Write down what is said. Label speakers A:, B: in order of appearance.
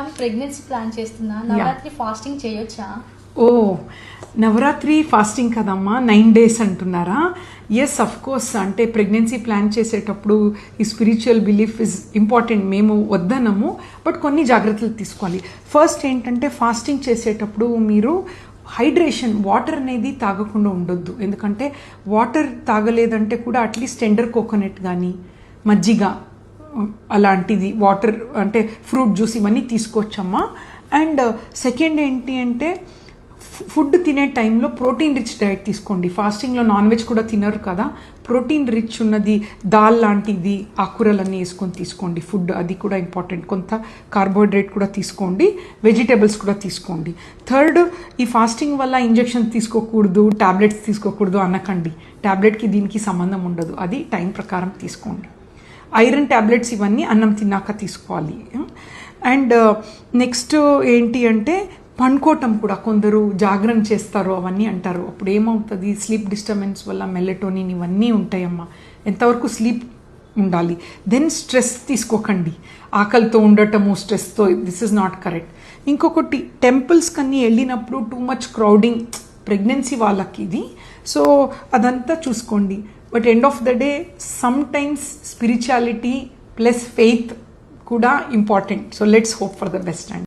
A: Ma'am pregnancy plan చేస్తున్నా, Navratri fasting చేయొచ్చా?
B: ఓ Navratri fasting కదమ్మా, 9 days అంటున్నారా? Yes, of course. అంటే ప్రెగ్నెన్సీ ప్లాన్ చేసేటప్పుడు ఈ స్పిరిచువల్ బిలీఫ్ ఇస్ ఇంపార్టెంట్, మేము వద్దనము, బట్ కొన్ని జాగ్రత్తలు తీసుకోవాలి. ఫస్ట్ ఏంటంటే ఫాస్టింగ్ చేసేటప్పుడు మీరు హైడ్రేషన్, వాటర్ అనేది తాగకుండా ఉండొద్దు. ఎందుకంటే వాటర్ తాగలేదంటే కూడా అట్లీస్ట్ టెండర్ కోకోనట్ కానీ మజ్జిగ అలాంటిది, వాటర్ అంటే ఫ్రూట్ జ్యూస్ ఇవన్నీ తీసుకోవచ్చమ్మా. అండ్ సెకండ్ ఏంటి అంటే ఫుడ్ తినే టైంలో ప్రోటీన్ రిచ్ డైట్ తీసుకోండి. ఫాస్టింగ్లో నాన్ వెజ్ కూడా తినరు కదా, ప్రోటీన్ రిచ్ ఉన్నది దాల్ లాంటిది ఆకుకూరలన్నీ వేసుకొని తీసుకోండి ఫుడ్, అది కూడా ఇంపార్టెంట్. కొంత కార్బోహైడ్రేట్ కూడా తీసుకోండి, వెజిటేబుల్స్ కూడా తీసుకోండి. థర్డ్, ఈ ఫాస్టింగ్ వల్ల ఇంజెక్షన్ తీసుకోకూడదు, టాబ్లెట్స్ తీసుకోకూడదు అనకండి. టాబ్లెట్కి దీనికి సంబంధం ఉండదు, అది టైం ప్రకారం తీసుకోండి. ఐరన్ ట్యాబ్లెట్స్ ఇవన్నీ అన్నం తిన్నాక తీసుకోవాలి. అండ్ నెక్స్ట్ ఏంటి అంటే పండుకోవటం కూడా, కొందరు జాగరణ చేస్తారు అవన్నీ అంటారు, అప్పుడు ఏమవుతుంది స్లీప్ డిస్టర్బెన్స్ వల్ల మెలటోనిన్ ఇవన్నీ ఉంటాయమ్మా. ఎంతవరకు స్లీప్ ఉండాలి. దెన్ స్ట్రెస్ తీసుకోకండి, ఆకలితో ఉండటము స్ట్రెస్తో, దిస్ ఇస్ నాట్ కరెక్ట్. ఇంకొకటి, టెంపుల్స్ కన్నీ వెళ్ళినప్పుడు టూ మచ్ క్రౌడింగ్ ప్రెగ్నెన్సీ వాళ్ళకి ఇది, సో అదంతా చూసుకోండి. But end of the day sometimes spirituality plus faith కూడా important. So let's hope for the best. And